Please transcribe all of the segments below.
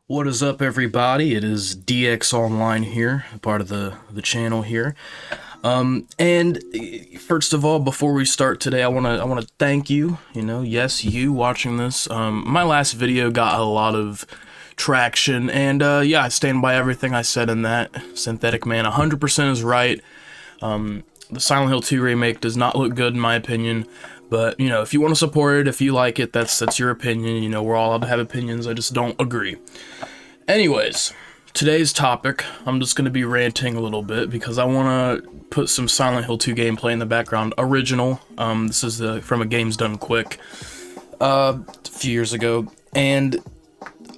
What is up, everybody? It is DX Online here, part of the channel here. And first of all, before we start today, I wanna thank you. Yes, you watching this. My last video got a lot of traction, and yeah, I stand by everything I said in that. Synthetic Man, 100% is right. The Silent Hill 2 remake does not look good in my opinion. But, if you want to support it, if you like it, that's your opinion. We're all allowed to have opinions. I just don't agree. Anyways, today's topic, I'm just going to be ranting a little bit because I want to put some Silent Hill 2 gameplay in the background. Original. This is from a Games Done Quick a few years ago. And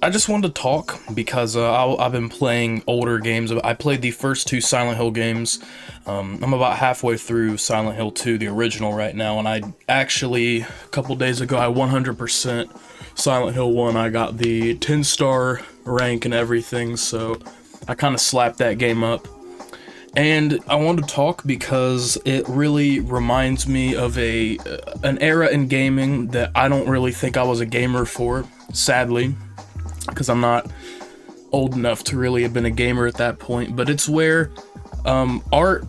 I just wanted to talk because I've been playing older games. I played the first two Silent Hill games. I'm about halfway through Silent Hill 2, the original, right now, and I actually, a couple days ago, I 100% Silent Hill 1. I got the 10-star rank and everything, so I kind of slapped that game up. And I wanted to talk because it really reminds me of an era in gaming that I don't really think I was a gamer for, sadly, because I'm not old enough to really have been a gamer at that point, but it's where art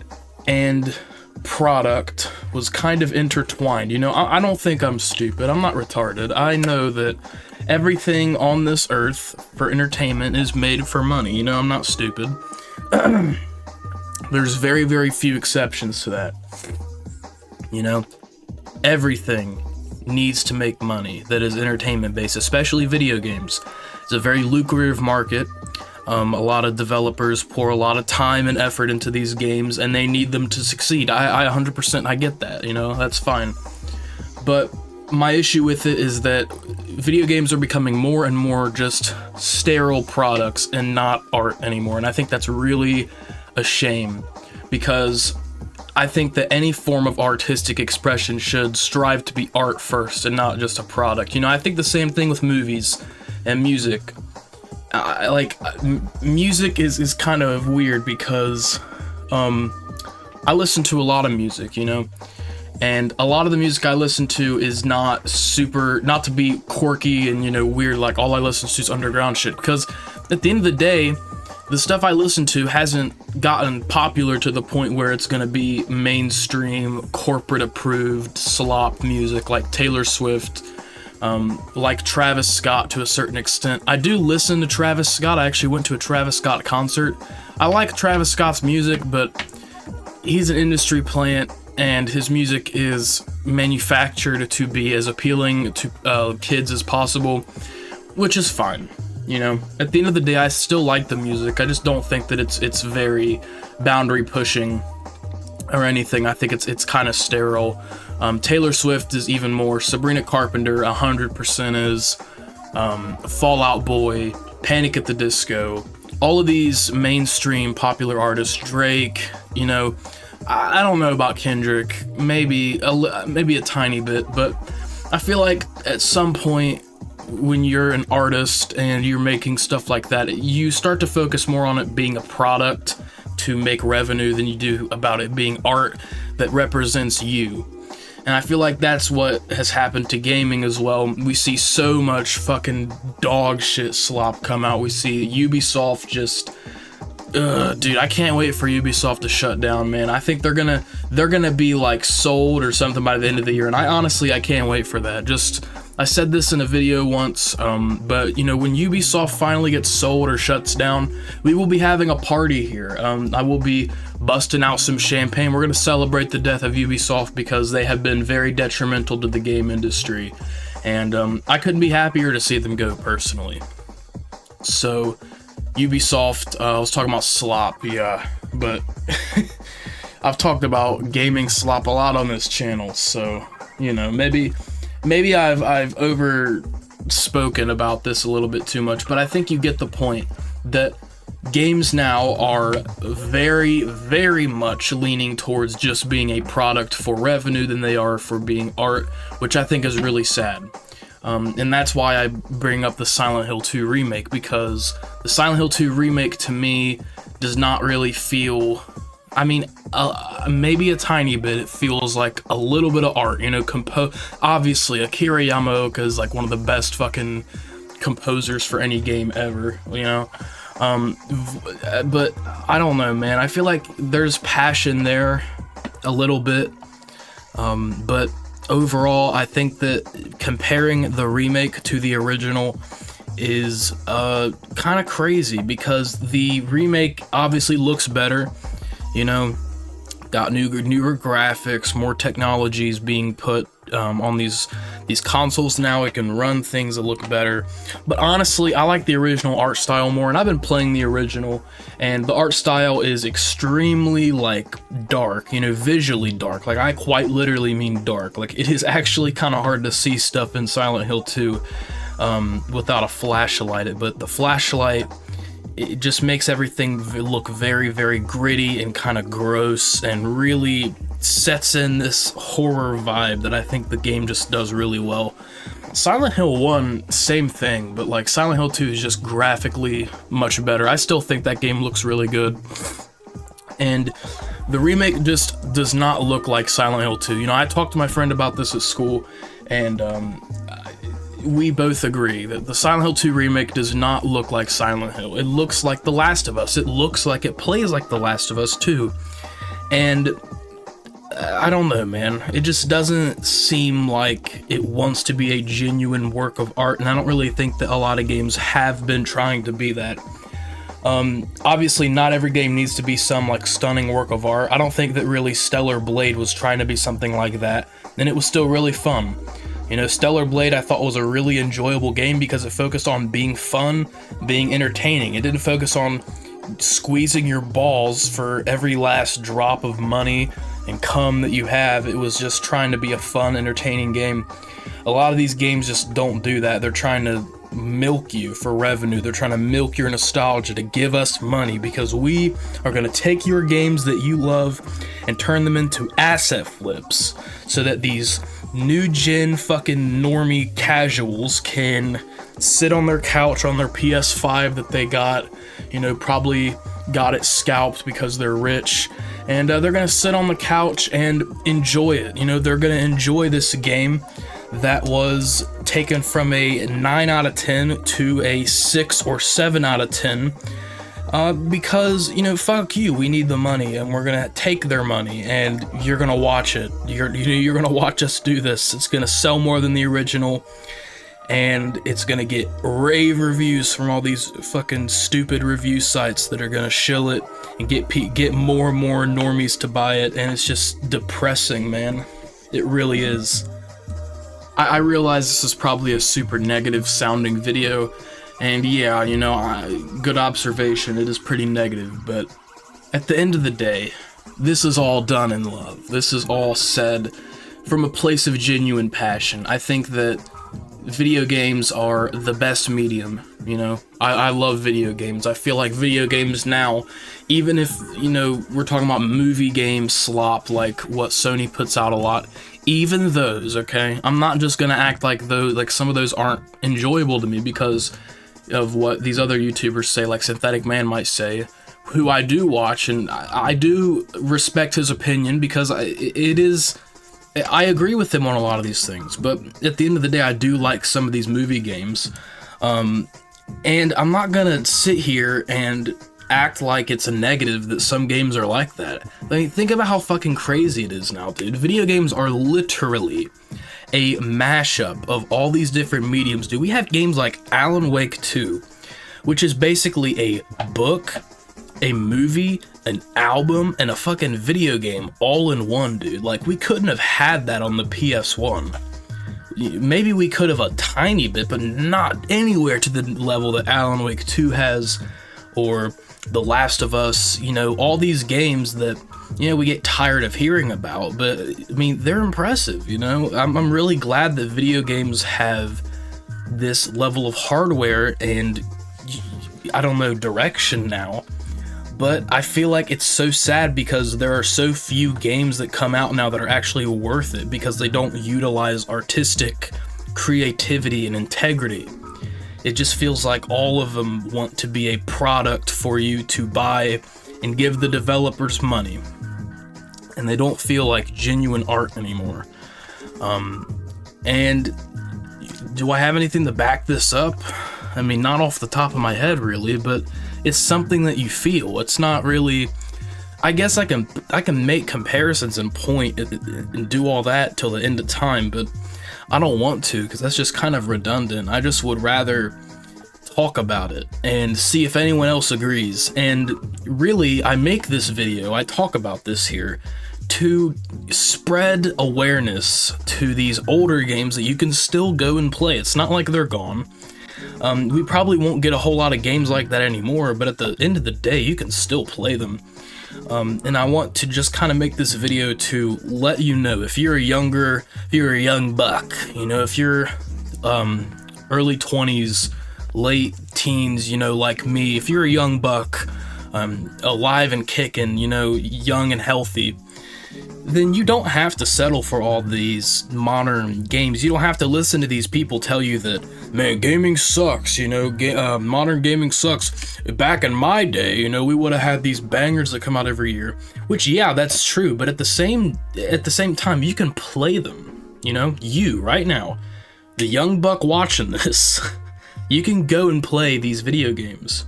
and product was kind of intertwined. I don't think I'm stupid. I'm not retarded. I know that everything on this earth for entertainment is made for money. I'm not stupid. There's very, very few exceptions to that. Everything needs to make money that is entertainment based, especially video games. It's a very lucrative market. A lot of developers pour a lot of time and effort into these games, and they need them to succeed. I 100% I get that, that's fine. But my issue with it is that video games are becoming more and more just sterile products and not art anymore. And I think that's really a shame, because I think that any form of artistic expression should strive to be art first and not just a product. I think the same thing with movies and music. Music is kind of weird because I listen to a lot of music, and a lot of the music I listen to is not to be quirky and weird, like all I listen to is underground shit, because at the end of the day, the stuff I listen to hasn't gotten popular to the point where it's going to be mainstream, corporate approved slop music like Taylor Swift, like Travis Scott to a certain extent. I do listen to Travis Scott. I actually went to a Travis Scott concert. I like Travis Scott's music, but he's an industry plant, and his music is manufactured to be as appealing to kids as possible, which is fine. At the end of the day, I still like the music. I just don't think that it's very boundary pushing or anything. I think it's kind of sterile. Taylor Swift is even more. Sabrina Carpenter 100% is. Fall Out Boy, Panic at the Disco, all of these mainstream popular artists. Drake, I don't know about Kendrick, maybe a tiny bit, but I feel like at some point when you're an artist and you're making stuff like that, you start to focus more on it being a product to make revenue than you do about it being art that represents you. And I feel like that's what has happened to gaming as well. We see so much fucking dog shit slop come out. We see Ubisoft just dude, I can't wait for Ubisoft to shut down, man. I think they're gonna be like sold or something by the end of the year, and I can't wait for that. I said this in a video once, but when Ubisoft finally gets sold or shuts down, we will be having a party here. I will be busting out some champagne. We're gonna celebrate the death of Ubisoft because they have been very detrimental to the game industry, and I couldn't be happier to see them go personally. So Ubisoft, I was talking about slop, yeah, but I've talked about gaming slop a lot on this channel, so maybe I've overspoken about this a little bit too much, but I think you get the point that games now are very, very much leaning towards just being a product for revenue than they are for being art, which I think is really sad. And that's why I bring up the Silent Hill 2 remake, because the Silent Hill 2 remake to me does not really feel, maybe a tiny bit, it feels like a little bit of art, obviously Akira Yamaoka is like one of the best fucking composers for any game ever, you know. But I don't know, man. I feel like there's passion there a little bit, but overall, I think that comparing the remake to the original is kind of crazy, because the remake obviously looks better, you know, got newer graphics, more technologies being put on these consoles now. It can run things that look better. But honestly, I like the original art style more, and I've been playing the original, and the art style is extremely, like, dark, you know, visually dark. Like, I quite literally mean dark. Like, it is actually kind of hard to see stuff in Silent Hill 2 without a flashlight. But the flashlight, it just makes everything look very, very gritty and kind of gross, and really sets in this horror vibe that I think the game just does really well. Silent Hill 1, same thing, but like Silent Hill 2 is just graphically much better. I still think that game looks really good. And the remake just does not look like Silent Hill 2. You know, I talked to my friend about this at school, and we both agree that the Silent Hill 2 remake does not look like Silent Hill. It looks like The Last of Us. It looks like it plays like The Last of Us 2. And I don't know, man. It just doesn't seem like it wants to be a genuine work of art, and I don't really think that a lot of games have been trying to be that. Obviously, not every game needs to be some, like, stunning work of art. I don't think that really Stellar Blade was trying to be something like that, and it was still really fun. You know, Stellar Blade I thought was a really enjoyable game because it focused on being fun, being entertaining. It didn't focus on squeezing your balls for every last drop of money and cum that you have. It was just trying to be a fun, entertaining game. A lot of these games just don't do that. They're trying to milk you for revenue. They're trying to milk your nostalgia to give us money, because we are going to take your games that you love and turn them into asset flips so that these new gen fucking normie casuals can sit on their couch on their PS5 that they got, you know, probably got it scalped because they're rich, and they're gonna sit on the couch and enjoy it. You know, they're gonna enjoy this game that was taken from a 9 out of 10 to a 6 or 7 out of 10 because, you know, fuck you, we need the money, and we're gonna take their money, and you're gonna watch it. You're gonna watch us do this. It's gonna sell more than the original, and it's gonna get rave reviews from all these fucking stupid review sites that are gonna shill it and get more and more normies to buy it, and it's just depressing, man. It really is. I realize this is probably a super negative sounding video, and yeah, you know, good observation, it is pretty negative, but at the end of the day, this is all done in love. This is all said from a place of genuine passion. I think that video games are the best medium, you know. I love video games. I feel like video games now, even if, you know, we're talking about movie game slop like what Sony puts out a lot, even those, okay? I'm not just gonna act like those, like some of those aren't enjoyable to me because of what these other YouTubers say, like Synthetic Man might say, who I do watch, and I do respect his opinion because I agree with him on a lot of these things, but at the end of the day, I do like some of these movie games, and I'm not gonna sit here and act like it's a negative that some games are like that. I mean, think about how fucking crazy it is now, dude. Video games are literally a mashup of all these different mediums, dude. We have games like Alan Wake 2, which is basically a book, a movie, an album, and a fucking video game all in one, dude. Like, we couldn't have had that on the PS1. Maybe we could have a tiny bit, but not anywhere to the level that Alan Wake 2 has, or The Last of Us, you know, all these games that, you know, we get tired of hearing about, but, I mean, they're impressive, you know? I'm really glad that video games have this level of hardware and, I don't know, direction now. But I feel like it's so sad because there are so few games that come out now that are actually worth it because they don't utilize artistic creativity and integrity. It just feels like all of them want to be a product for you to buy and give the developers money. And they don't feel like genuine art anymore. And Do I have anything to back this up? I mean, not off the top of my head really, but it's something that you feel. It's not really, I guess I can make comparisons and point and do all that till the end of time, but I don't want to, because that's just kind of redundant. I just would rather talk about it and see if anyone else agrees. And really, I make this video, I talk about this here to spread awareness to these older games that you can still go and play. It's not like they're gone. We probably won't get a whole lot of games like that anymore, but at the end of the day, you can still play them. And I want to just kind of make this video to let you know, if you're a young buck, you know, if you're early 20s, late teens, you know, like me, if you're a young buck, alive and kicking, you know, young and healthy, then you don't have to settle for all these modern games. You don't have to listen to these people tell you that, man, gaming sucks, you know, modern gaming sucks. Back in my day, you know, we would have had these bangers that come out every year, which, yeah, that's true, but at the same time, you can play them, you know, you, right now, the young buck watching this, you can go and play these video games.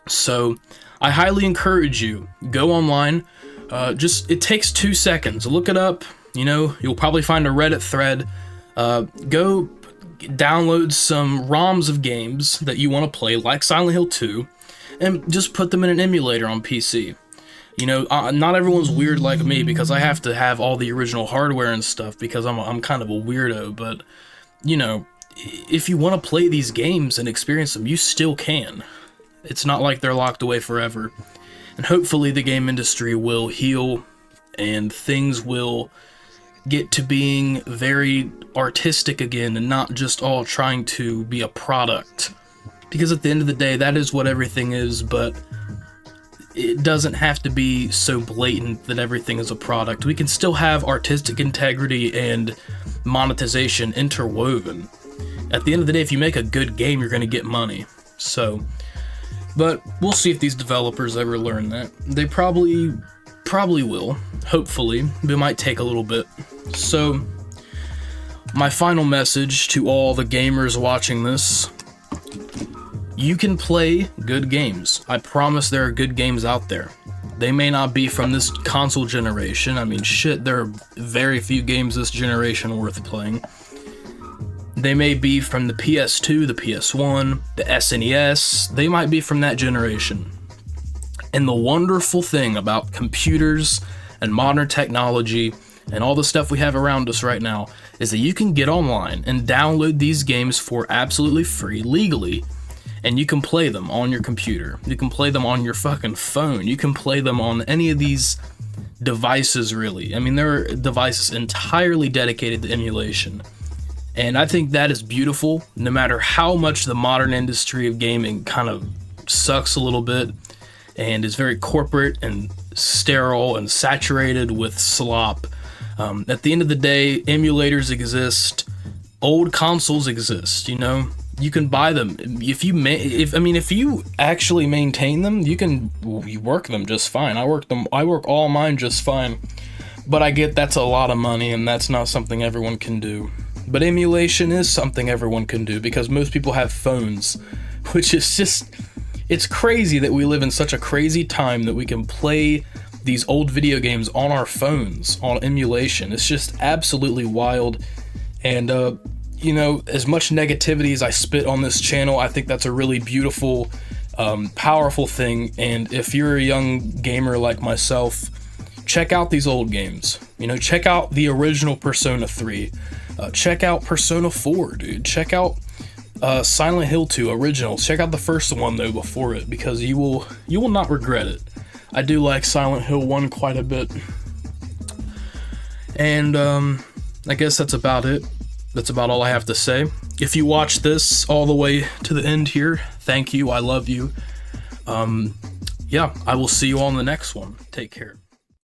So, I highly encourage you, go online. It takes 2 seconds. Look it up. You know, you'll probably find a Reddit thread. Go download some ROMs of games that you want to play, like Silent Hill 2, and just put them in an emulator on PC. You know, not everyone's weird like me, because I have to have all the original hardware and stuff, because I'm kind of a weirdo, but, you know, if you want to play these games and experience them, you still can. It's not like they're locked away forever. And hopefully the game industry will heal and things will get to being very artistic again and not just all trying to be a product. Because at the end of the day, that is what everything is, but it doesn't have to be so blatant that everything is a product. We can still have artistic integrity and monetization interwoven. At the end of the day, if you make a good game, you're going to get money. So, but we'll see if these developers ever learn that. They probably will, hopefully. It might take a little bit. So, my final message to all the gamers watching this: you can play good games. I promise there are good games out there. They may not be from this console generation. I mean, shit, there are very few games this generation worth playing. They may be from the PS2, the PS1, the SNES. They might be from that generation. And the wonderful thing about computers and modern technology and all the stuff we have around us right now is that you can get online and download these games for absolutely free, legally, and you can play them on your computer. You can play them on your fucking phone. You can play them on any of these devices, really. I mean, there are devices entirely dedicated to emulation. And I think that is beautiful, no matter how much the modern industry of gaming kind of sucks a little bit and is very corporate and sterile and saturated with slop. At the end of the day, emulators exist, old consoles exist, you know? You can buy them. If you actually maintain them, you work them just fine. I work all mine just fine. But I get that's a lot of money, and that's not something everyone can do. But emulation is something everyone can do, because most people have phones, which is just, it's crazy that we live in such a crazy time that we can play these old video games on our phones, on emulation. It's just absolutely wild. And, you know, as much negativity as I spit on this channel, I think that's a really beautiful, powerful thing. And if you're a young gamer like myself, check out these old games. You know, check out the original Persona 3. Check out Persona 4, dude. Check out Silent Hill 2 Originals. Check out the first one, though, before it, because you will not regret it. I do like Silent Hill 1 quite a bit. And I guess that's about it. That's about all I have to say. If you watch this all the way to the end here, thank you. I love you. Yeah, I will see you all in the next one. Take care.